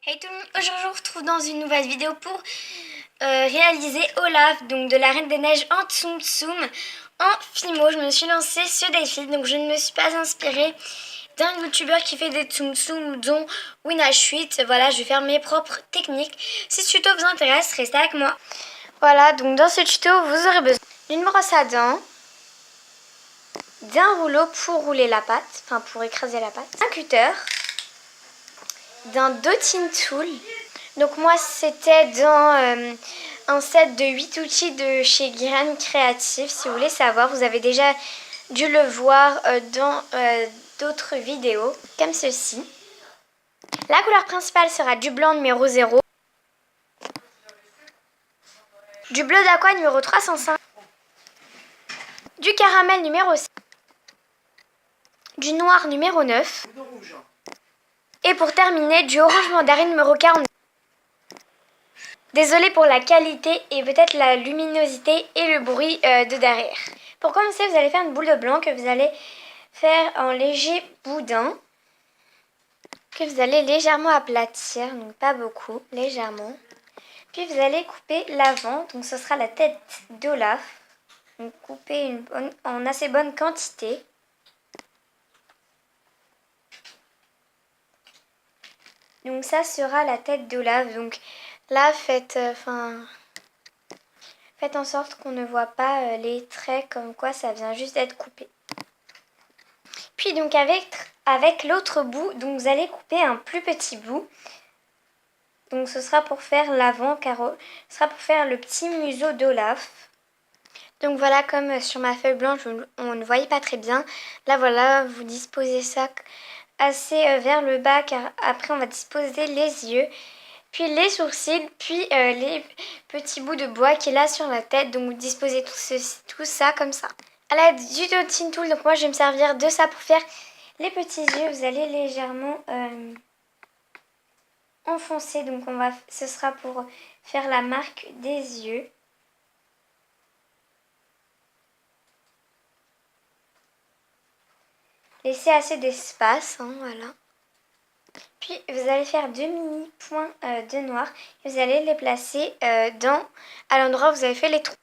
Hey tout le monde, aujourd'hui je vous retrouve dans une nouvelle vidéo pour réaliser Olaf, donc de la Reine des Neiges en Tsum Tsum, en Fimo. Je me suis lancée ce défi, donc je ne me suis pas inspirée d'un youtubeur qui fait des Tsum Tsum, dont Winashuit. Voilà, je vais faire mes propres techniques. Si ce tuto vous intéresse, restez avec moi. Voilà, donc dans ce tuto, vous aurez besoin d'une brosse à dents, d'un rouleau pour rouler la pâte, enfin pour écraser la pâte, un cutter, d'un dotting tool. Donc moi c'était dans un set de 8 outils de chez Gran Creative. Si vous voulez savoir, vous avez déjà dû le voir dans d'autres vidéos comme ceci. La couleur principale sera du blanc numéro 0, du bleu d'aqua numéro 305, du caramel numéro 6, du noir numéro 9 et pour terminer du orange mandarine numéro 40. Désolée pour la qualité et peut-être la luminosité et le bruit de derrière. Pour commencer, vous allez faire une boule de blanc que vous allez faire en léger boudin, que vous allez légèrement aplatir, donc pas beaucoup, légèrement. Puis vous allez couper l'avant, donc ce sera la tête d'Olaf. Donc coupez en assez bonne quantité. Donc ça sera la tête d'Olaf. Donc là, faites en sorte qu'on ne voit pas les traits comme quoi ça vient juste d'être coupé. Puis donc avec l'autre bout, donc vous allez couper un plus petit bout. Donc ce sera pour faire l'avant, car ce sera pour faire le petit museau d'Olaf. Donc voilà, comme sur ma feuille blanche, on ne voyait pas très bien. Là voilà, vous disposez ça assez vers le bas, car après on va disposer les yeux, puis les sourcils, puis les petits bouts de bois qui est là sur la tête. Donc vous disposez tout ça comme ça. À l'aide du dotting tool, donc moi je vais me servir de ça pour faire les petits yeux. Vous allez légèrement enfoncer, donc ce sera pour faire la marque des yeux. Laissez assez d'espace, hein, voilà. Puis vous allez faire 2 mini points de noir et vous allez les placer à l'endroit où vous avez fait les trous.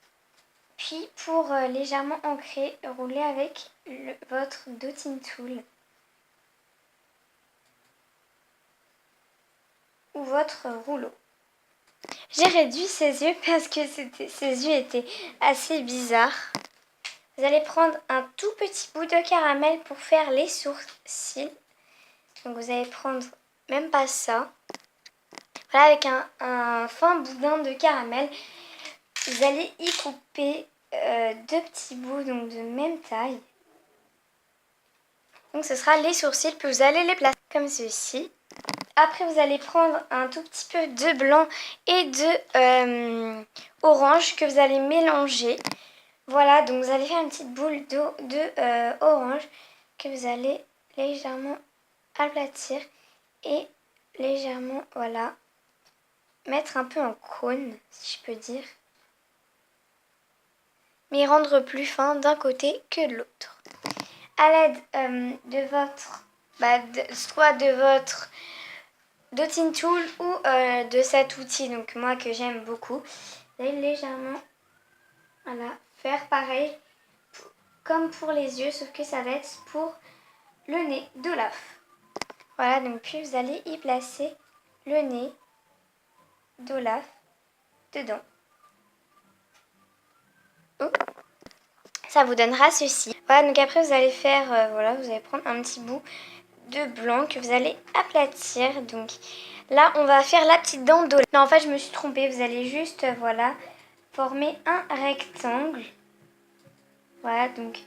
Puis pour légèrement ancrer, roulez avec votre dotting tool ou votre rouleau. J'ai réduit ses yeux parce que ses yeux étaient assez bizarres. Vous allez prendre un tout petit bout de caramel pour faire les sourcils. Donc vous allez prendre même pas ça. Voilà, avec un fin boudin de caramel. Vous allez y couper 2 petits bouts donc de même taille. Donc ce sera les sourcils, puis vous allez les placer comme ceci. Après vous allez prendre un tout petit peu de blanc et de orange que vous allez mélanger. Voilà, donc vous allez faire une petite boule de orange que vous allez légèrement aplatir et légèrement, voilà, mettre un peu en cône, si je peux dire. Mais rendre plus fin d'un côté que de l'autre. À l'aide de votre, soit de votre dotting tool ou de cet outil, donc moi que j'aime beaucoup, vous allez légèrement, voilà, faire pareil comme pour les yeux, sauf que ça va être pour le nez d'Olaf. Voilà, donc puis vous allez y placer le nez d'Olaf dedans. Oh. Ça vous donnera ceci. Voilà, donc après vous allez faire, voilà, vous allez prendre un petit bout de blanc que vous allez aplatir. Donc là, on va faire la petite dent d'Olaf. Non, en fait, je me suis trompée. Vous allez juste, voilà, former un rectangle. Voilà, donc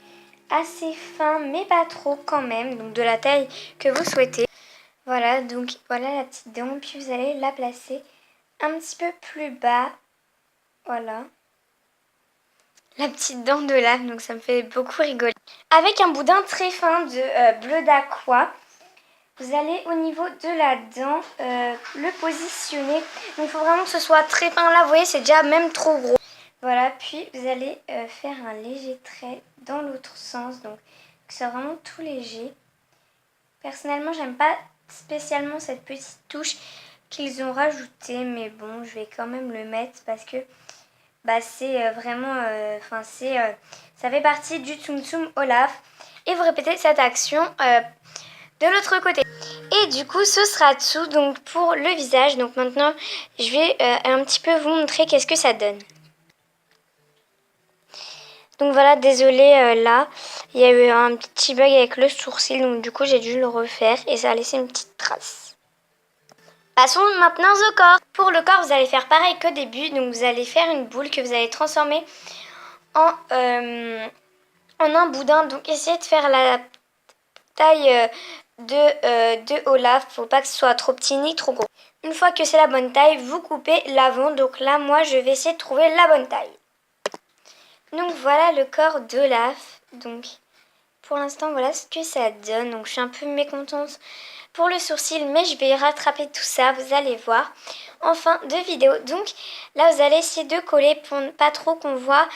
assez fin, mais pas trop quand même. Donc de la taille que vous souhaitez. Voilà, donc voilà la petite dent. Puis vous allez la placer un petit peu plus bas. Voilà. La petite dent de lave, donc ça me fait beaucoup rigoler. Avec un boudin très fin de bleu d'aqua, vous allez au niveau de la dent le positionner. Donc il faut vraiment que ce soit très fin. Là, vous voyez, c'est déjà même trop gros. Voilà, puis vous allez faire un léger trait dans l'autre sens. Donc que ce soit vraiment tout léger. Personnellement, j'aime pas spécialement cette petite touche qu'ils ont rajouté, mais bon, je vais quand même le mettre parce que bah, c'est vraiment, ça fait partie du Tsum Tsum Olaf. Et vous répétez cette action de l'autre côté. Et du coup, ce sera tout donc pour le visage. Donc maintenant, je vais un petit peu vous montrer qu'est-ce que ça donne. Donc voilà, désolée, là, il y a eu un petit bug avec le sourcil, donc du coup j'ai dû le refaire et ça a laissé une petite trace. Passons maintenant au corps. Pour le corps, vous allez faire pareil qu'au début, donc vous allez faire une boule que vous allez transformer en un boudin. Donc essayez de faire la taille de Olaf, faut pas que ce soit trop petit ni trop gros. Une fois que c'est la bonne taille, vous coupez l'avant. Donc là, moi, je vais essayer de trouver la bonne taille. Donc voilà le corps d'Olaf. Donc pour l'instant, voilà ce que ça donne. Donc je suis un peu mécontente pour le sourcil, mais je vais rattraper tout ça, vous allez voir en fin de vidéo. Donc là, vous allez essayer de coller pour ne pas trop qu'on voit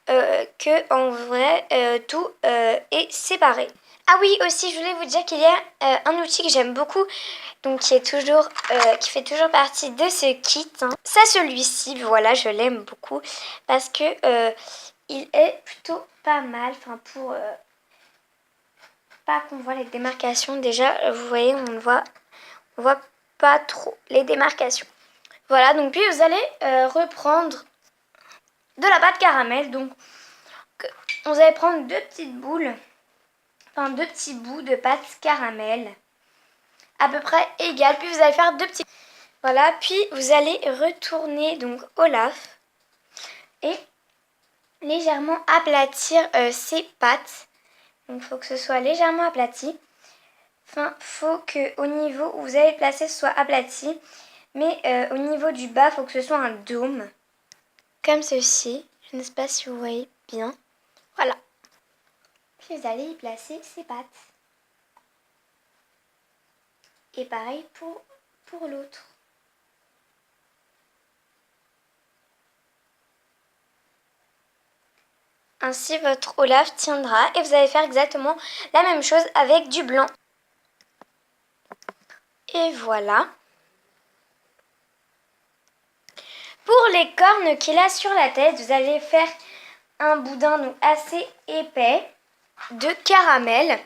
que en vrai tout est séparé. Ah oui, aussi, je voulais vous dire qu'il y a un outil que j'aime beaucoup, donc qui fait toujours partie de ce kit. Hein. Ça, celui-ci, voilà, je l'aime beaucoup parce que il est plutôt pas mal, enfin pour pas qu'on voit les démarcations. Déjà, vous voyez, on voit pas trop les démarcations. Voilà, donc puis vous allez reprendre de la pâte caramel. Donc, vous allez prendre deux petites boules, enfin deux petits bouts de pâte caramel, à peu près égales. Puis vous allez faire deux petits. Voilà, puis vous allez retourner donc Olaf et légèrement aplatir ses pattes. Donc il faut que ce soit légèrement aplati. Enfin, faut que au niveau où vous allez le placer, ce soit aplati. Mais au niveau du bas, il faut que ce soit un dôme. Comme ceci. Je ne sais pas si vous voyez bien. Voilà. Puis vous allez y placer ses pattes. Et pareil pour l'autre. Ainsi, votre Olaf tiendra et vous allez faire exactement la même chose avec du blanc. Et voilà. Pour les cornes qu'il a sur la tête, vous allez faire un boudin donc assez épais de caramel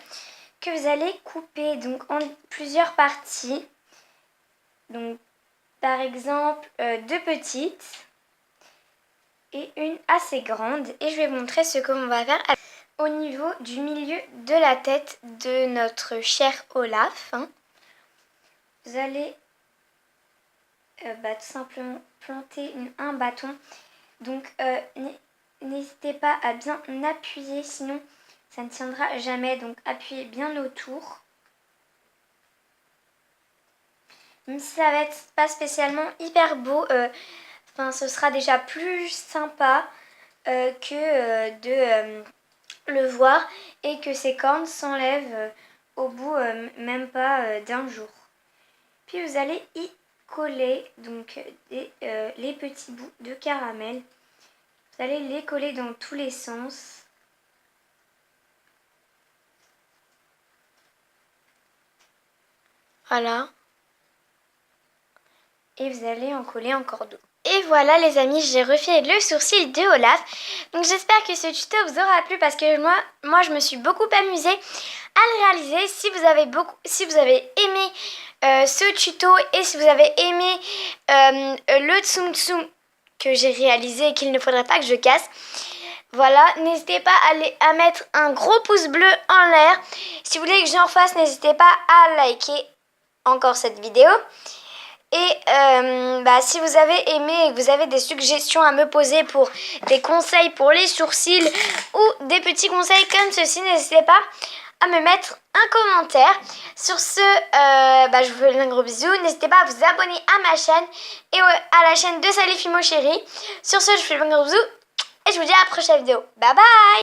que vous allez couper donc en plusieurs parties. Donc, par exemple, deux petites et une assez grande. Et je vais vous montrer ce qu'on va faire au niveau du milieu de la tête de notre cher Olaf. Hein. Vous allez tout simplement planter un bâton. Donc n'hésitez pas à bien appuyer, sinon ça ne tiendra jamais. Donc appuyez bien autour. Même si ça va être pas spécialement hyper beau, ce sera déjà plus sympa que de le voir et que ces cornes s'enlèvent au bout même pas d'un jour. Puis vous allez y coller donc les petits bouts de caramel. Vous allez les coller dans tous les sens. Voilà. Et vous allez en coller encore d'autres. Et voilà les amis, j'ai refait le sourcil de Olaf. Donc j'espère que ce tuto vous aura plu parce que moi je me suis beaucoup amusée à le réaliser. Si vous avez aimé ce tuto et si vous avez aimé le Tsum Tsum que j'ai réalisé et qu'il ne faudrait pas que je casse, voilà, n'hésitez pas à mettre un gros pouce bleu en l'air. Si vous voulez que j'en fasse, n'hésitez pas à liker encore cette vidéo. Et si vous avez aimé et que vous avez des suggestions à me poser pour des conseils pour les sourcils ou des petits conseils comme ceci, n'hésitez pas à me mettre un commentaire. Sur ce, je vous fais un gros bisou. N'hésitez pas à vous abonner à ma chaîne et à la chaîne de Salifimo Chérie. Sur ce, je vous fais un gros bisou et je vous dis à la prochaine vidéo. Bye bye!